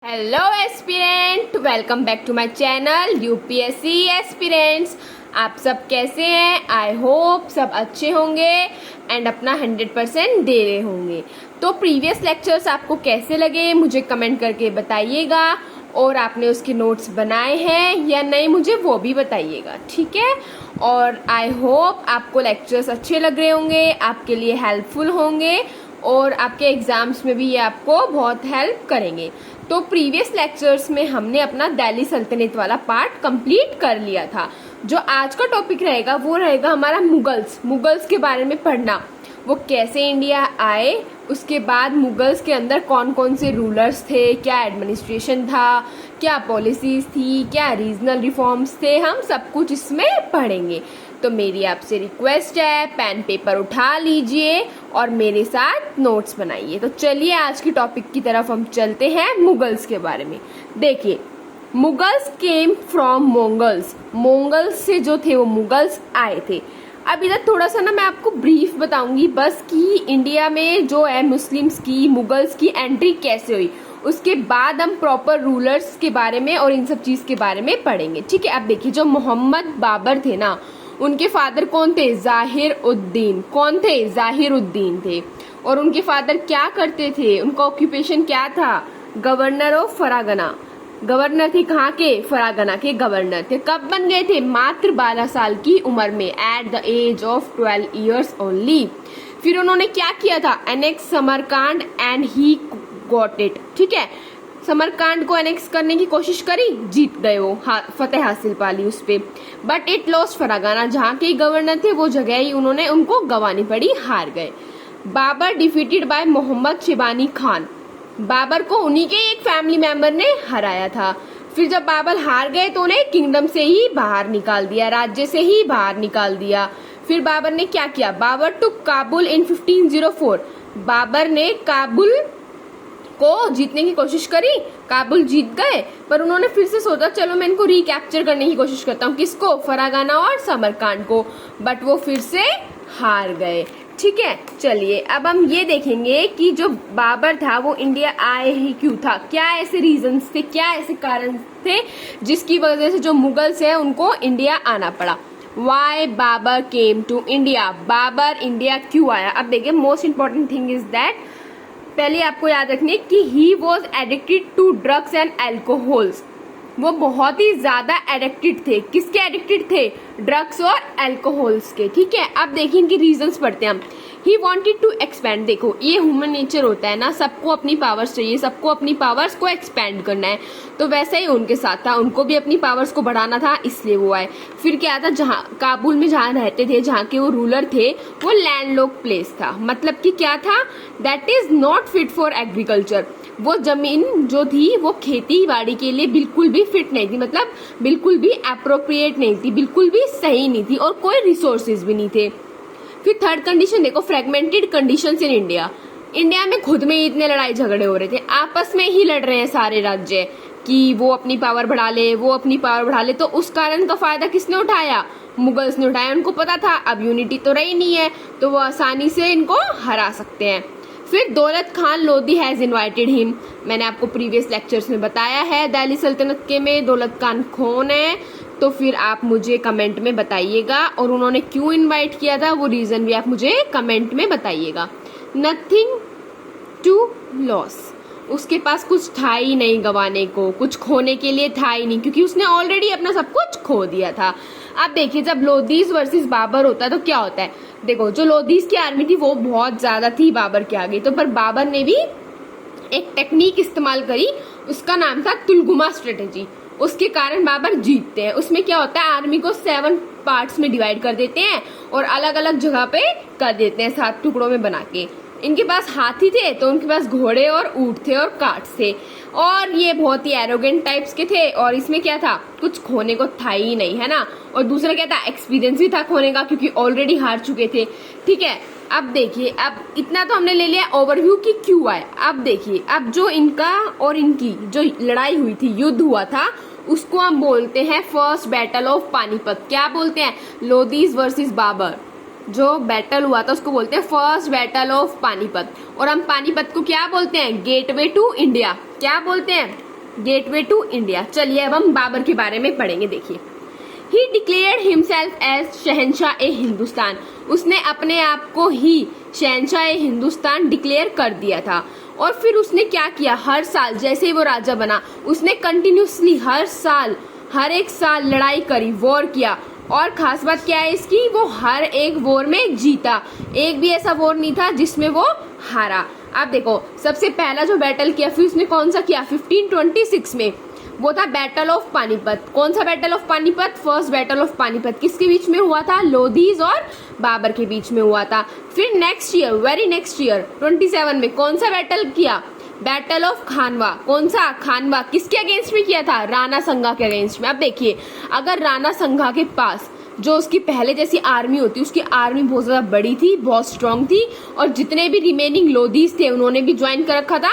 Hello aspirant, welcome back to my channel UPSC aspirants. आप सब कैसे हैं? आई होप सब अच्छे होंगे एंड अपना 100% दे रहे होंगे। तो प्रीवियस लेक्चर्स आपको कैसे लगे मुझे कमेंट करके बताइएगा, और आपने उसके नोट्स बनाए हैं या नहीं मुझे वो भी बताइएगा, ठीक है। और आई होप आपको लेक्चर्स अच्छे लग रहे होंगे, आपके लिए हेल्पफुल होंगे और आपके एग्जाम्स में भी ये आपको बहुत हेल्प करेंगे। तो प्रीवियस लेक्चर्स में हमने अपना दिल्ली सल्तनत वाला पार्ट कंप्लीट कर लिया था। जो आज का टॉपिक रहेगा वो रहेगा हमारा मुगल्स के बारे में पढ़ना। वो कैसे इंडिया आए, उसके बाद मुगल्स के अंदर कौन कौन से रूलर्स थे, क्या एडमिनिस्ट्रेशन था, क्या पॉलिसीज थी, क्या रीजनल रिफॉर्म्स थे, हम सब कुछ इसमें पढ़ेंगे। तो मेरी आपसे रिक्वेस्ट है, पेन पेपर उठा लीजिए और मेरे साथ नोट्स बनाइए। तो चलिए आज की टॉपिक की तरफ हम चलते हैं, मुगल्स के बारे में। देखिए, मुगल्स केम फ्रॉम मोंगल्स से जो थे वो मुगल्स आए थे। अब इधर थोड़ा सा ना मैं आपको ब्रीफ बताऊंगी बस कि इंडिया में जो है मुस्लिम्स की, मुगल्स की एंट्री कैसे हुई। उसके बाद हम प्रॉपर रूलर्स के बारे में और इन सब चीज के बारे में पढ़ेंगे, ठीक है। अब देखिए, जो मोहम्मद बाबर थे ना, उनके फादर कौन थे? जाहिर उद्दीन। कौन थे? जाहिर उद्दीन थे। और उनके फादर क्या करते थे? उनका ऑक्यूपेशन क्या था? Governor of फरागना। गवर्नर थे कहाँ के? फरागना के गवर्नर थे। कब बन गए थे? मात्र 12 साल की उम्र में, at the age of 12 years only. फिर उन्होंने क्या किया था? Annexed Samarkand and he got it, ठीक है। समरकांड को एनेक्स करने की कोशिश करी, जीत गए वो, फतेह हासिल पा ली उस पे। बट इट लॉस्ट फरागाना, जहाँ के गवर्नर थे वो जगह ही उन्होंने उनको गंवानी पड़ी, हार गए। Babur defeated by Mohammad Shibani Khan. बाबर को उन्हीं के एक फैमिली मेंबर ने हराया था। फिर जब बाबर हार गए तो उन्हें किंगडम से ही बाहर निकाल दिया, राज्य से ही बाहर निकाल दिया। फिर बाबर ने क्या किया? बाबर टू काबुल इन 1504। बाबर ने काबुल को जीतने की कोशिश करी, काबुल जीत गए, पर उन्होंने फिर से सोचा चलो मैं इनको रिकैप्चर करने की कोशिश करता हूँ। किसको? फरागाना और समरकांड को। बट वो फिर से हार गए, ठीक है। चलिए अब हम ये देखेंगे कि जो बाबर था वो इंडिया आए ही क्यों था, क्या ऐसे रीजंस थे, क्या ऐसे कारण थे जिसकी वजह से जो मुगल्स है उनको इंडिया आना पड़ा। Why Babur came to India, Babur India क्यों आया। अब देखिए, most important thing is that, पहले आपको याद रखनी कि he was addicted to drugs and alcohols. वो बहुत ही ज्यादा एडिक्टेड थे। किसके एडिक्टेड थे? ड्रग्स और एल्कोहल्स के, ठीक है। अब देखिए इनकी रीजंस पढ़ते हैं हम। He wanted to expand. देखो, ये ह्यूमन नेचर होता है ना, सबको अपनी पावर्स चाहिए, सबको अपनी पावर्स को एक्सपैंड करना है। तो वैसा ही उनके साथ था, उनको भी अपनी पावर्स को बढ़ाना था, इसलिए वो आए। फिर क्या था, जहाँ काबुल में जहाँ रहते थे, जहाँ के वो रूलर थे, वो लैंडलॉक्ड प्लेस था। मतलब कि क्या था? That is not fit for agriculture. वो जमीन जो थी वो खेती बाड़ी के लिए बिल्कुल भी फिट नहीं थी, मतलब बिल्कुल भी अप्रोप्रिएट नहीं थी, बिल्कुल भी सही नहीं थी, और कोई रिसोर्सेज भी नहीं थे। फिर थर्ड कंडीशन देखो, fragmented conditions in India. India में खुद में ही इतने लड़ाई झगड़े हो रहे थे, आपस में ही लड़ रहे हैं सारे राज्य कि वो अपनी पावर बढ़ा ले, वो अपनी पावर बढ़ा ले। तो उस कारण का फायदा किसने उठाया? मुगल्स ने उठाया। उनको पता था अब यूनिटी तो रही नहीं है, तो वो आसानी से इनको हरा सकते हैं। फिर दौलत Khan Lodhi has invited him. मैंने आपको प्रीवियस लेक्चर्स में बताया है दिल्ली सल्तनत के में दौलत खान कौन है, तो फिर आप मुझे कमेंट में बताइएगा, और उन्होंने क्यों इनवाइट किया था वो रीजन भी आप मुझे कमेंट में बताइएगा। नथिंग टू लॉस, उसके पास कुछ था ही नहीं गंवाने को, कुछ खोने के लिए था ही नहीं, क्योंकि उसने ऑलरेडी अपना सब कुछ खो दिया था। अब देखिए, जब लोधीज वर्सेस बाबर होता है तो क्या होता है? देखो, जो लोधीज की आर्मी थी वो बहुत ज्यादा थी बाबर के आगे, तो पर बाबर ने भी एक टेक्निक इस्तेमाल करी, उसका नाम था तुलगुमा स्ट्रेटेजी। उसके कारण बाबर जीतते हैं। उसमें क्या होता है, आर्मी को 7 पार्ट्स में डिवाइड कर देते हैं और अलग अलग जगह पे कर देते हैं, 7 टुकड़ों में बना के। इनके पास हाथी थे तो उनके पास घोड़े और ऊंट थे और कार्ट्स थे, और ये बहुत ही एरोगेंट टाइप्स के थे। और इसमें क्या था, कुछ खोने को था ही नहीं, है ना। और दूसरा क्या था, एक्सपीरियंस भी था खोने का, क्योंकि ऑलरेडी हार चुके थे, ठीक है। अब देखिए, अब इतना तो हमने ले लिया ओवरव्यू कि क्यों आए। अब देखिए, अब जो इनका और इनकी जो लड़ाई हुई थी, युद्ध हुआ था, उसको हम बोलते हैं फर्स्ट बैटल ऑफ पानीपत। क्या बोलते हैं? लोधीज वर्सेस बाबर जो बैटल हुआ था उसको बोलते हैं फर्स्ट बैटल ऑफ पानीपत। और हम पानीपत को क्या बोलते हैं? Gateway to India. क्या बोलते हैं? Gateway to India. चलिए अब हम बाबर के बारे में पढ़ेंगे। देखिए, ही डिक्लेयर्ड हिमसेल्फ एज शहनशाह ए हिंदुस्तान। उसने अपने आप को ही शहनशाह ए हिंदुस्तान डिक्लेयर कर दिया था। और फिर उसने क्या किया, हर साल जैसे ही वो राजा बना उसने कंटिन्यूसली हर एक साल लड़ाई करी, वॉर किया। और खास बात क्या है इसकी, वो हर एक वॉर में जीता। एक भी ऐसा वॉर नहीं था जिसमें वो हारा। आप देखो, सबसे पहला जो बैटल किया फिर उसने कौन सा किया, 1526 में, वो था बैटल ऑफ पानीपत। कौन सा battle of Panipat, first battle of Panipat. किसके बीच में हुआ था, लोधीज और बाबर के बीच में हुआ था। फिर next year, very next year 27 में कौन सा बैटल किया, बैटल ऑफ खानवा। कौन सा, खानवा। किसके अगेंस्ट में किया था, राणा संगा के अगेंस्ट में। अब देखिए, अगर राणा संगा के पास जो उसकी पहले जैसी आर्मी होती, उसकी आर्मी बहुत ज्यादा बड़ी थी, बहुत स्ट्रांग थी, और जितने भी रिमेनिंग लोधीज थे उन्होंने भी ज्वाइन कर रखा था,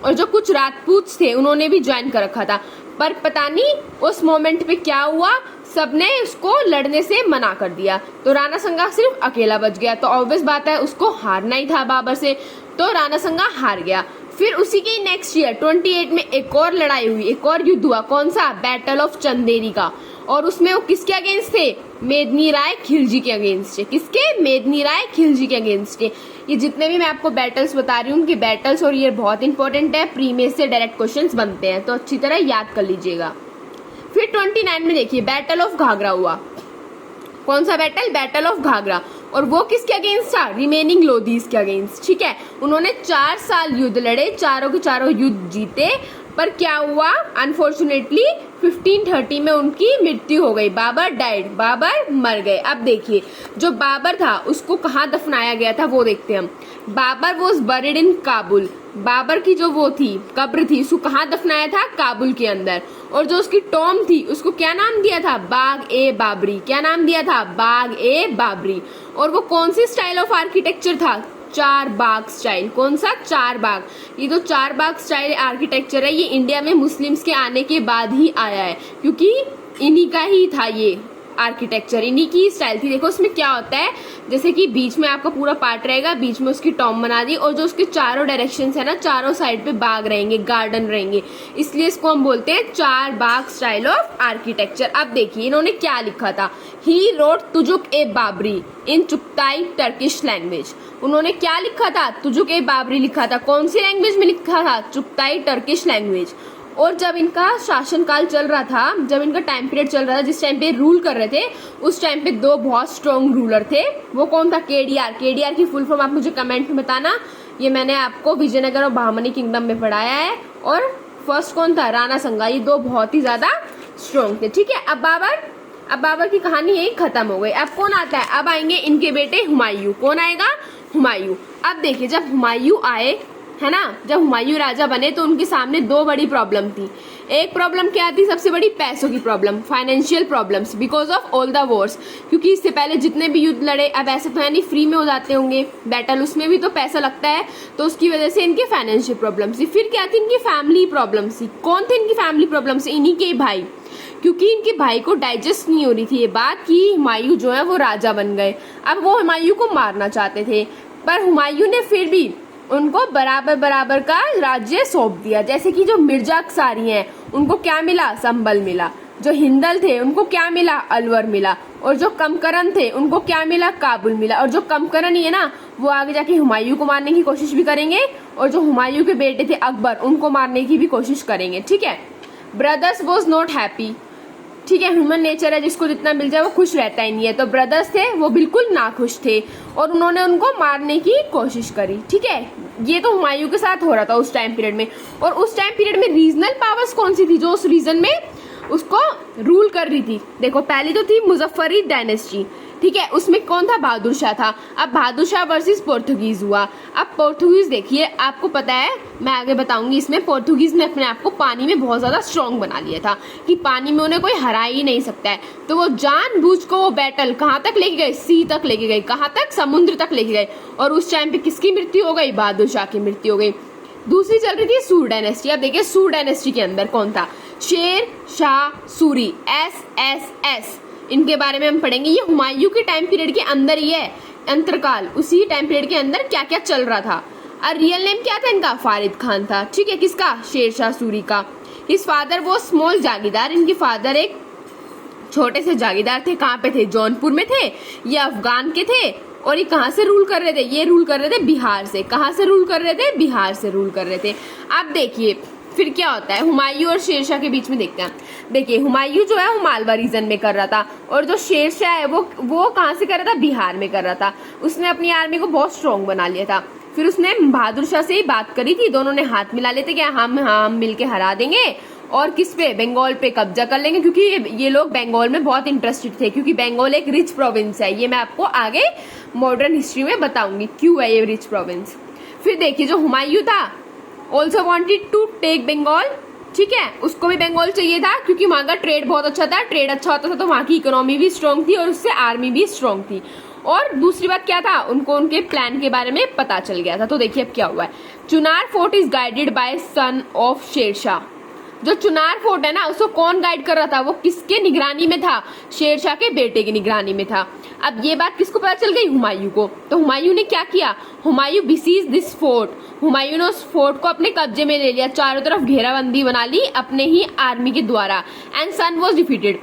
और जो कुछ राजपूत थे उन्होंने भी ज्वाइन कर रखा था। पर पता नहीं उस मोमेंट पे क्या हुआ, सबने उसको लड़ने से मना कर दिया, तो राणा संगा सिर्फ अकेला बच गया। तो ऑब्वियस बात है उसको हारना ही था बाबर से, तो राणा संगा हार गया। फिर उसी के नेक्स्ट ईयर 28 में एक और लड़ाई हुई, एक और युद्ध हुआ। कौन सा, बैटल ऑफ चंदेरी का। और उसमें वो किसके अगेंस्ट थे, मेदिनी राय खिलजी के अगेंस्ट थे। किसके, मेदिनी राय खिलजी के अगेंस्ट थे। ये जितने भी मैं आपको बैटल्स बता रही हूँ उनके बैटल्स और ये बहुत इंपॉर्टेंट है, प्री में से डायरेक्ट क्वेश्चंस बनते हैं, तो अच्छी तरह याद कर लीजिएगा। फिर 29 में देखिए बैटल ऑफ घाघरा हुआ। कौन सा बैटल, बैटल ऑफ घाघरा। और वो किसके अगेंस्ट था, रिमेनिंग लोधीज के अगेंस्ट। ठीक है, उन्होंने 4 साल युद्ध लड़े, चारों के चारों युद्ध जीते। पर क्या हुआ, अनफॉर्चुनेटली 1530 में उनकी मृत्यु हो गई, बाबर डाइड, बाबर मर गए। अब देखिए, जो बाबर था उसको कहाँ दफनाया गया था वो देखते हैं हम। Babur was buried in Kabul. Babur की जो वो थी, कब्र थी, उसको कहाँ दफनाया था, काबुल के अंदर। और जो उसकी टॉम थी उसको क्या नाम दिया था, बाग ए बाबरी। क्या नाम दिया था, बाग ए बाबरी। और वो कौन सी स्टाइल ऑफ आर्किटेक्चर था, 4 बाग स्टाइल। कौन सा, 4 बाग। ये तो 4 बाग स्टाइल आर्किटेक्चर है, ये इंडिया में मुस्लिम्स के आने के बाद ही आया है, क्योंकि इन्हीं का ही था ये आर्किटेक्चर, इन्हीं की स्टाइल थी। देखो उसमें क्या होता है, जैसे कि बीच में आपका पूरा पार्ट रहेगा, बीच में उसकी टॉम बना दी, और जो उसके चारों डायरेक्शंस है ना, चारों साइड पे बाग रहेंगे, गार्डन रहेंगे, इसलिए इसको हम बोलते हैं 4 बाग स्टाइल ऑफ आर्किटेक्चर। अब देखिए इन्होंने क्या लिखा था, he wrote Tuzuk A Babri in Chughtai Turkish language. उन्होंने क्या लिखा था, तुजुक ए बाबरी लिखा था। कौन सी लैंग्वेज में लिखा था, चुगताई टर्किश लैंग्वेज। और जब इनका शासनकाल चल रहा था, जब इनका टाइम पीरियड चल रहा था, जिस टाइम पे रूल कर रहे थे, उस टाइम पे 2 बहुत स्ट्रॉन्ग रूलर थे। वो कौन था, केडीआर। केडीआर की फुल फॉर्म आप मुझे कमेंट में बताना, ये मैंने आपको विजयनगर और बहमनी किंगडम में पढ़ाया है। और फर्स्ट कौन था, राणा संगा। ये 2 बहुत ही ज्यादा स्ट्रॉन्ग थे। ठीक है, अब बाबर की कहानी यही खत्म हो गई। अब कौन आता है, अब आएंगे इनके बेटे हुमायूं। कौन आएगा, हुमायूं। अब देखिए, जब हुमायूं आए है ना, जब हुमायूं राजा बने तो उनके सामने 2 बड़ी प्रॉब्लम थी। एक प्रॉब्लम क्या थी, सबसे बड़ी पैसों की problem, financial problems, because of all the Wars. क्योंकि इससे पहले जितने भी युद्ध लड़े, अब ऐसे तो है नहीं फ्री में हो जाते होंगे बैटल, उसमें भी तो पैसा लगता है, तो उसकी वजह से इनके फाइनेंशियल प्रॉब्लम्स थी। फिर क्या थी, इनकी फैमिली प्रॉब्लम्स थी। कौन थे इनकी फैमिली प्रॉब्लम्स, इन्हीं के भाई, क्योंकि इनके भाई को डाइजेस्ट नहीं हो रही थी ये बात कि हुमायूं जो है वो राजा बन गए। अब वो हुमायूं को मारना चाहते थे, पर हुमायूं ने फिर भी उनको बराबर बराबर का राज्य सौंप दिया। जैसे कि जो मिर्जा अक्सारी हैं उनको क्या मिला, संभल मिला। जो हिंदल थे उनको क्या मिला, अलवर मिला। और जो कमकरन थे उनको क्या मिला, काबुल मिला। और जो कमकरन ही है ना, वो आगे जाके हुमायूं को मारने की कोशिश भी करेंगे, और जो हुमायूं के बेटे थे अकबर, उनको मारने की भी कोशिश करेंगे। ठीक है, ब्रदर्स वॉज नॉट हैप्पी। ठीक है, ह्यूमन नेचर है, जिसको जितना मिल जाए वो खुश रहता ही नहीं है। तो ब्रदर्स थे वो बिल्कुल नाखुश थे और उन्होंने उनको मारने की कोशिश करी। ठीक है, ये तो हुमायूं के साथ हो रहा था उस टाइम पीरियड में। और उस टाइम पीरियड में रीजनल पावर्स कौन सी थी जो उस रीजन में उसको रूल कर रही थी। देखो, पहली तो थी मुजफ्फरी डायनेस्टी। ठीक है, उसमें कौन था, बहादुर शाह था। अब बहादुर शाह वर्सेस पोर्तुगीज हुआ। अब पोर्तुगीज देखिए, आपको पता है, मैं आगे बताऊंगी इसमें, पोर्तुगीज ने अपने आप को पानी में बहुत ज्यादा स्ट्रांग बना लिया था कि पानी में उन्हें कोई हरा ही नहीं सकता है। तो वो जानबूझ को वो बैटल कहाँ तक लेके गए, सी तक लेके गए, कहाँ तक, समुद्र तक लेके गए। और उस टाइम पे किसकी मृत्यु हो गई, बहादुर शाह की मृत्यु हो गई। दूसरी चल रही थी सूर डायनेस्टी। अब देखिए सूर डायनेस्टी के अंदर कौन था, शेर शाह सूरी, SSS। इनके बारे में हम पढ़ेंगे। ये हुमायूं के टाइम पीरियड के अंदर ही है, अंतरकाल, उसी टाइम पीरियड के अंदर क्या क्या चल रहा था। और रियल नेम क्या था इनका, फारिद खान था। ठीक है, किसका, शेर शाह सूरी का। हिज फादर वो स्मॉल जागीरदार, इनके फादर एक छोटे से जागीरदार थे। कहाँ पे थे? जौनपुर में थे। ये अफगान के थे और ये कहाँ से रूल कर रहे थे? ये रूल कर रहे थे बिहार से। कहाँ से रूल कर रहे थे? बिहार से रूल कर रहे थे। अब देखिए फिर क्या होता है हुमायूं और शेरशाह के बीच में। देखते हैं। देखिए हुमायूं जो है वो मालवा रीजन में कर रहा था और जो शेरशाह है वो कहाँ से कर रहा था? बिहार में कर रहा था। उसने अपनी आर्मी को बहुत स्ट्रॉन्ग बना लिया था। फिर उसने बहादुर शाह से ही बात करी थी, दोनों ने हाथ मिला लेते कि हम मिलके हरा देंगे और किस पे? बंगाल पे कब्जा कर लेंगे, क्योंकि ये लोग बंगाल में बहुत इंटरेस्टेड थे, क्योंकि बंगाल एक रिच प्रोविंस है। ये मैं आपको आगे मॉडर्न हिस्ट्री में बताऊंगी क्यों है ये रिच प्रोविंस। फिर देखिए जो हुमायूं था also wanted to take Bengal, ठीक है, उसको भी बंगाल चाहिए था क्योंकि वहां का ट्रेड बहुत अच्छा था। ट्रेड अच्छा होता था तो वहां की इकोनॉमी भी स्ट्रांग थी और उससे आर्मी भी स्ट्रांग थी। और दूसरी बात क्या था? उनको उनके प्लान के बारे में पता चल गया था। तो देखिए अब क्या हुआ है। Chunar fort is guided by son of Shershah. जो चुनार फोर्ट है ना उसको कौन गाइड कर रहा था? वो किसके निगरानी में था? शेरशाह के बेटे की निगरानी में था। अब ये बात किसको पता चल गई? हुमायूं को। तो हुमायूं ने क्या किया? Humayun besieged this fort. Humayun ने उस फोर्ट को अपने कब्जे में ले लिया, चारों तरफ घेराबंदी बना ली अपने ही आर्मी के द्वारा। And son was defeated,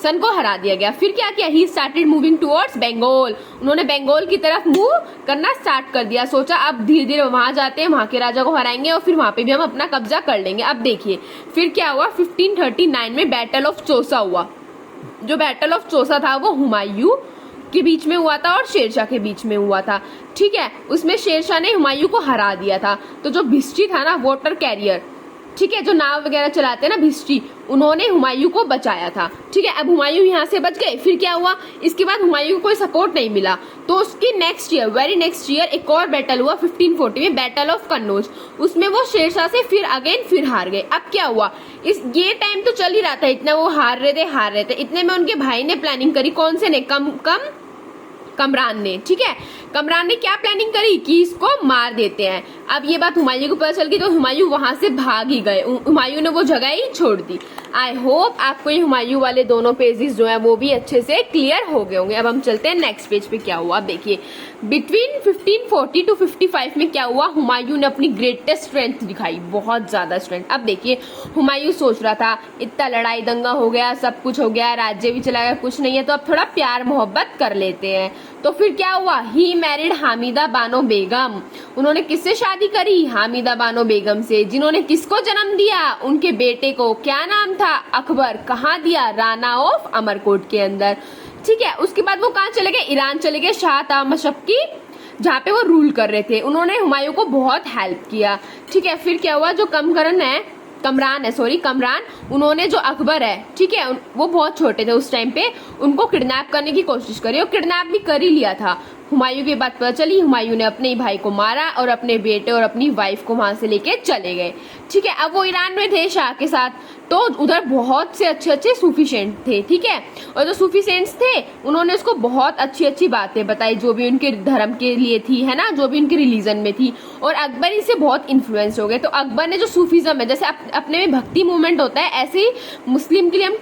son को हरा दिया गया। फिर क्या किया? He started moving towards Bengal. उन्होंने बंगाल की तरफ मूव करना स्टार्ट कर दिया। सोचा अब धीरे धीरे वहां जाते हैं, वहां के राजा को हराएंगे और फिर वहां पे भी हम अपना कब्जा कर लेंगे। अब देखिए फिर क्या हुआ। 1539 में बैटल ऑफ चौसा हुआ। जो बैटल ऑफ चौसा था वो हुमायूं के बीच में हुआ था और शेरशाह के बीच में हुआ था, ठीक है। उसमें शेरशाह ने हुमायूं को हरा दिया था। तो जो भिष्टी था ना, वाटर कैरियर, ठीक है, जो नाव वगैरह चलाते हैं ना भिष्टी, उन्होंने हुमायूं को बचाया था, ठीक है। अब हुमायूं यहाँ से बच गए। फिर क्या हुआ? इसके बाद हुमायूं को कोई सपोर्ट नहीं मिला तो उसकी next year, very next year एक और बैटल हुआ 1540 में, बैटल ऑफ कन्नौज। उसमें वो शेरशाह से फिर हार गए। अब क्या हुआ? ये टाइम तो चल ही रहा था, इतना वो हार रहे थे। इतने में उनके भाई ने प्लानिंग करी। कौन से ने? कमरान ने, ठीक है। कमरान ने क्या प्लानिंग करी कि इसको मार देते हैं। अब ये बात हुमायूं को पता चल गई तो हुमायूं वहां से भाग ही गए। हुमायूं ने वो जगह ही छोड़ दी। आई होप आपको ये हुमायूं वाले दोनों पेजेस जो है वो भी अच्छे से क्लियर हो गए होंगे। अब हम चलते हैं नेक्स्ट पेज पे। क्या हुआ? अब देखिए बिटवीन 1540 टू 55 में क्या हुआ? हुमायूं ने अपनी ग्रेटेस्ट स्ट्रेंथ दिखाई, बहुत ज्यादा स्ट्रेंथ। अब देखिए हुमायूं सोच रहा था इतना लड़ाई दंगा हो गया, सब कुछ हो गया, राज्य भी चला गया, कुछ नहीं है, तो अब थोड़ा प्यार मोहब्बत कर लेते हैं। तो फिर क्या हुआ? He married Hamida Bano Begum. उन्होंने किससे शादी करी? हामिदा बानो बेगम से, जिन्होंने किसको जन्म दिया? उनके बेटे को। क्या नाम था? अकबर। कहाँ दिया? राना ऑफ अमरकोट के अंदर, ठीक है। उसके बाद वो कहाँ चले गए? ईरान चले गए, शाह तामशक की, जहाँ पे वो रूल कर रहे थे। उन्होंने हुमायूं को बहुत हेल्प किया, ठीक है। फिर क्या हुआ? जो कमरान, उन्होंने जो अकबर है, ठीक है, वो बहुत छोटे थे उस टाइम पे, उनको किडनैप करने की कोशिश करी और किडनैप भी कर ही लिया था। हुमायूं की बात पता चली, हुमायूं ने अपने ही भाई को मारा और अपने बेटे और अपनी वाइफ को वहां से लेके चले गए, ठीक है। अब वो ईरान में थे शाह के साथ, तो उधर बहुत से अच्छे सूफी सेंट थे, ठीक है। और जो सूफी सेंट्स थे उन्होंने उसको बहुत अच्छी बातें बताई जो भी उनके धर्म के लिए थी, है ना, जो भी उनके रिलीजन में थी। और अकबर इससे बहुत इन्फ्लुएंस हो गए। तो अकबर ने जो सूफीज्म है, जैसे अपने में भक्ति मूवमेंट होता है, ऐसे ही मुस्लिम के लिए हम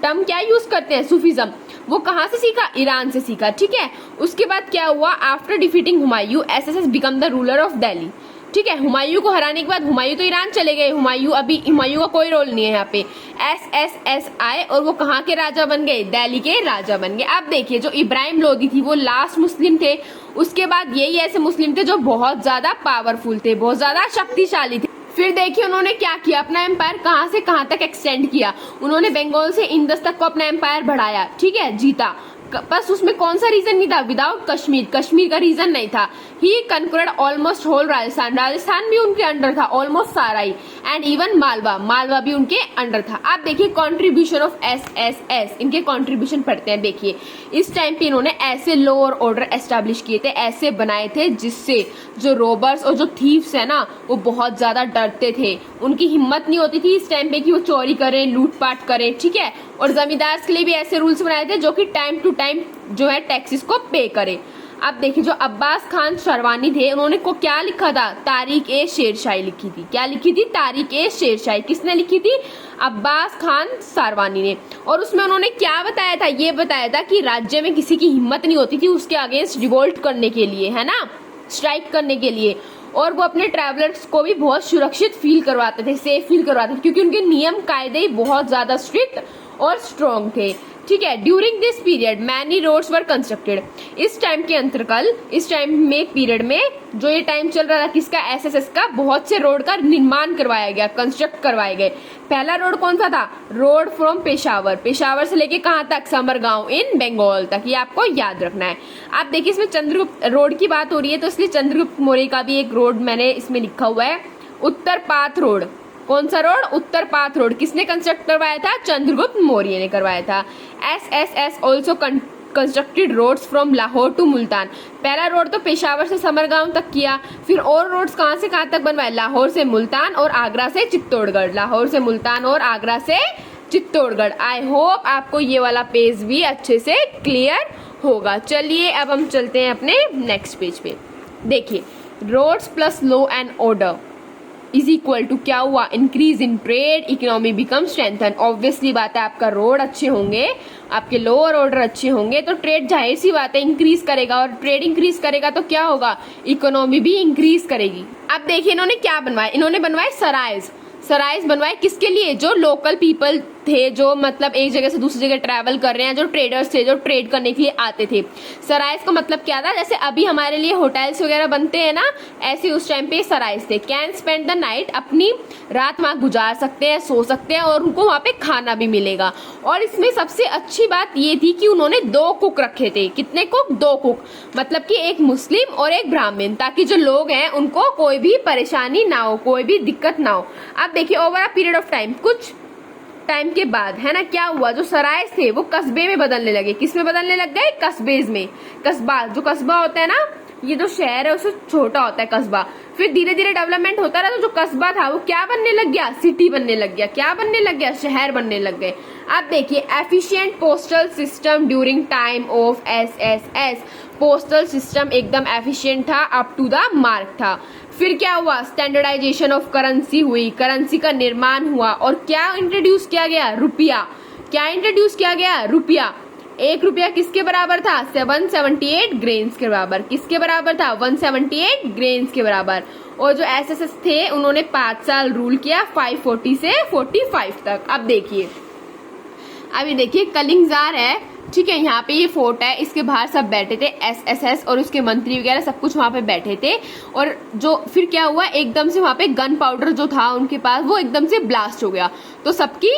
टर्म क्या यूज करते हैं? सूफीज्म। वो कहाँ से सीखा? ईरान से सीखा, ठीक है। उसके बाद क्या हुआ? After defeating Humayun, SSS become the ruler of Delhi, ठीक है। हुमायूं को हराने के बाद हुमायूं तो ईरान चले गए। हुमायूं का कोई रोल नहीं है यहाँ पे। एसएसएस आए और वो कहाँ के राजा बन गए? दिल्ली के राजा बन गए। अब देखिए जो इब्राहिम लोदी थी वो लास्ट मुस्लिम थे। उसके बाद यही ऐसे मुस्लिम थे जो बहुत ज्यादा पावरफुल थे, बहुत ज्यादा शक्तिशाली थे। फिर देखिए उन्होंने क्या किया, अपना एम्पायर कहाँ से कहाँ तक एक्सटेंड किया। उन्होंने बंगाल से इंदस तक को अपना एम्पायर बढ़ाया, ठीक है, जीता। बस उसमें कौन सा रीजन नहीं था? विदाउट कश्मीर का रीजन नहीं था। ही कन्क्वर्ड ऑलमोस्ट होल राजस्थान भी उनके अंडर था, ऑलमोस्ट सारा ही, एंड इवन मालवा भी उनके अंडर था। आप देखिए कॉन्ट्रीब्यूशन ऑफ एसएसएस, इनके कॉन्ट्रीब्यूशन पढ़ते हैं। देखिए इस टाइम पे इन्होंने ऐसे लॉ और ऑर्डर एस्टेब्लिश किए थे, ऐसे बनाए थे जिससे जो रोबर्स और जो थीव्स है ना वो बहुत ज्यादा डरते थे। उनकी हिम्मत नहीं होती थी इस टाइम पे कि वो चोरी करें, लूटपाट करें, ठीक है। और जमींदार के लिए भी ऐसे रूल्स बनाए थे जो कि टाइम टू टाइम जो है टैक्सेस को पे करे। अब देखिए जो अब्बास खान सरवानी थे उन्होंने को क्या लिखा था? तारीख ए शेरशाही लिखी थी। क्या लिखी थी? तारीख ए शेरशाही। किसने लिखी थी? अब्बास खान सरवानी ने। और उसमें उन्होंने क्या बताया था? ये बताया था कि राज्य में किसी की हिम्मत नहीं होती थी उसके अगेंस्ट रिवोल्ट करने के लिए, है ना, स्ट्राइक करने के लिए। और वो अपने ट्रैवलर्स को भी बहुत सुरक्षित फील करवाते थे, सेफ फील करवाते थे, क्योंकि उनके नियम कायदे ही बहुत ज्यादा स्ट्रिक्ट और स्ट्रॉन्ग थे। ठीक है, during this period many roads were constructed. इस टाइम में पीरियड में जो ये टाइम चल रहा था किसका, एसएसएस का, बहुत से रोड का निर्माण करवाया गया, कंस्ट्रक्ट करवाए गए। पहला रोड कौन सा था, रोड फ्रॉम पेशावर से लेके कहां तक, समरगांव इन बंगाल तक, ये आपको याद रखना है। आप देखिए इसमें चंद्रगुप्त रोड की बात हो रही है, तो इसलिए चंद्रगुप्त मौर्य का भी एक रोड मैंने इसमें लिखा हुआ है, उत्तरपाथ रोड। कौन सा रोड, उत्तरपाथ रोड। किसने कंस्ट्रक्ट करवाया था, चंद्रगुप्त मौर्य ने करवाया था। SSS also constructed roads from Lahore to Multan. पहला रोड तो पेशावर से समरगांव तक किया, फिर और रोड्स कहां से कहां तक बनवाए, लाहौर से मुल्तान और आगरा से चित्तौड़गढ़, लाहौर से मुल्तान और आगरा से चित्तौड़गढ़। आई होप आपको ये वाला पेज भी अच्छे से क्लियर होगा। चलिए अब हम चलते हैं अपने नेक्स्ट पेज पे। देखिए, roads plus law and order is equal to क्या हुआ, increase in trade, economy become strengthen. Obviously बात है, आपका रोड अच्छे होंगे, आपके लॉ और ऑर्डर अच्छे होंगे तो ट्रेड जाहिर सी बात है इंक्रीज करेगा, और ट्रेड इंक्रीज करेगा तो क्या होगा, इकोनॉमी भी इंक्रीज करेगी। अब देखिए इन्होंने क्या बनवाया, इन्होंने बनवाए सराइज बनवाए किसके लिए, जो लोकल पीपल थे, जो मतलब एक जगह से दूसरी जगह ट्रैवल कर रहे हैं, जो ट्रेडर्स थे, जो ट्रेड करने के लिए आते थे। सराइज का मतलब क्या था, जैसे अभी हमारे लिए होटल्स वगैरह बनते हैं ना, ऐसे उस टाइम पे सराइज थे। कैन स्पेंड द नाइट, अपनी रात वहां गुजार सकते हैं, सो सकते हैं, और उनको वहां पे खाना भी मिलेगा। और इसमें सबसे अच्छी बात ये थी कि उन्होंने 2 कुक रखे थे। कितने कुक, 2 कुक, मतलब कि एक मुस्लिम और एक ब्राह्मण, ताकि जो लोग हैं उनको कोई भी परेशानी ना हो, कोई भी दिक्कत ना हो। अब देखिए over a period of time, कुछ टाइम के बाद है ना, क्या हुआ, जो सराय थे वो कस्बे में बदलने लगे। किस में बदलने लग गए, कस्बेज में। कस्बा, जो कस्बा होता है ना, ये जो शहर है उससे छोटा होता है कस्बा। फिर धीरे धीरे डेवलपमेंट होता रहा, तो जो कस्बा था वो क्या बनने लग गया, सिटी बनने लग गया। क्या बनने लग गया, शहर बनने लग गए। अब देखिए, efficient postal system during time of SSS. Postal system एकदम एफिशिएंट था, अप टू द मार्क था। फिर क्या हुआ, स्टैंडर्डाइजेशन ऑफ करेंसी हुई, करेंसी का निर्माण हुआ, और क्या इंट्रोड्यूस किया गया, रुपया। क्या इंट्रोड्यूस किया गया, रुपया। 1 रुपया किसके बराबर था, 178 ग्रेन्स के बराबर। किसके बराबर था, 178 ग्रेन्स के बराबर। और जो एसएसएस थे उन्होंने 5 साल रूल किया, 540 से 45 तक। अब देखिए, अभी देखिए कलिंगजार है, ठीक है, यहाँ पे ये फोर्ट है, इसके बाहर सब बैठे थे एसएसएस और उसके मंत्री वगैरह सब कुछ वहां पे बैठे थे। और जो फिर क्या हुआ, एकदम से वहां पे गन पाउडर जो था उनके पास वो एकदम से ब्लास्ट हो गया, तो सबकी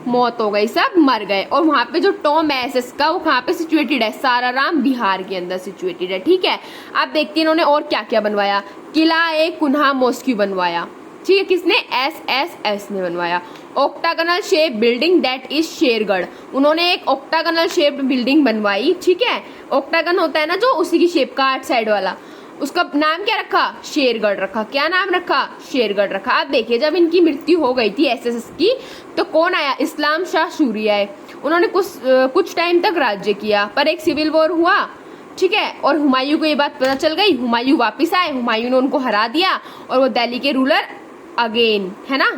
मौत हो गई, सब मर गए। और वहां पे जो टॉम है एसएस का, वो कहाँ पे सिचुएटेड है, साराराम बिहार के अंदर सिचुएटेड है। ठीक है, आप देखते हैं इन्होंने और क्या क्या बनवाया। किला ए कुन्हा मॉस्क्यू बनवाया, ठीक है, किसने, एसएसएस ने बनवाया। Octagonal shape building that is Shergarh, उन्होंने एक ऑक्टागनल शेप बिल्डिंग बनवाई। ठीक है, ऑक्टागन होता है ना जो, उसी की शेप का 8 साइड वाला, उसका नाम क्या रखा, शेरगढ़ रखा। क्या नाम रखा, शेरगढ़ रखा। आप देखिए जब इनकी मृत्यु हो गई थी एसएसएस की, तो कौन आया, इस्लाम शाह सूरी आए। उन्होंने कुछ टाइम तक राज्य किया, पर एक सिविल वॉर हुआ, ठीक है, और हुमायूं को ये बात पता चल गई। हुमायूं वापिस आए, हुमायूं ने उनको हरा दिया, और वो दिल्ली के रूलर अगेन, है ना,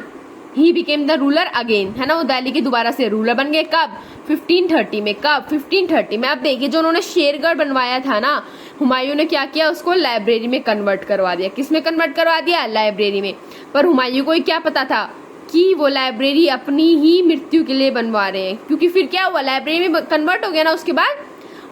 he became the ruler again, है ना, वो दिल्ली के दोबारा से रूलर बन गए। कब, 1530 में। कब, 1530 में। अब देखिए जो उन्होंने शेरगढ़ बनवाया था ना, हुमायूं ने क्या किया, उसको लाइब्रेरी में कन्वर्ट करवा दिया। किस में कन्वर्ट करवा दिया, लाइब्रेरी में। पर हुमायूं को क्या पता था कि वो लाइब्रेरी अपनी ही मृत्यु के लिए बनवा रहे हैं, क्योंकि फिर क्या हुआ, लाइब्रेरी में कन्वर्ट हो गया ना, उसके बाद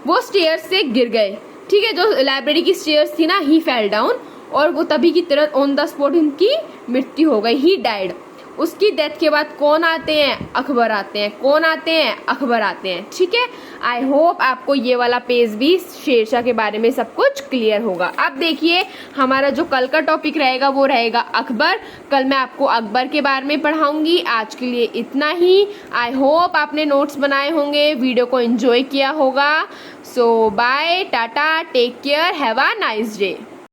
वो स्टेयर्स से गिर गए। ठीक है, जो लाइब्रेरी की स्टेयर्स थी ना, ही फेल डाउन, और वो तभी की तरह ऑन द स्पॉट उनकी मृत्यु हो गई, ही डाइड। उसकी डेथ के बाद कौन आते हैं, अकबर आते हैं। कौन आते हैं, अकबर आते हैं। ठीक है, आई होप आपको ये वाला पेज भी शेरशाह के बारे में सब कुछ क्लियर होगा। अब देखिए हमारा जो कल का टॉपिक रहेगा वो रहेगा अकबर। कल मैं आपको अकबर के बारे में पढ़ाऊंगी। आज के लिए इतना ही। आई होप आपने नोट्स बनाए होंगे, वीडियो को एंजॉय किया होगा। So bye, tata, take care, have a nice day.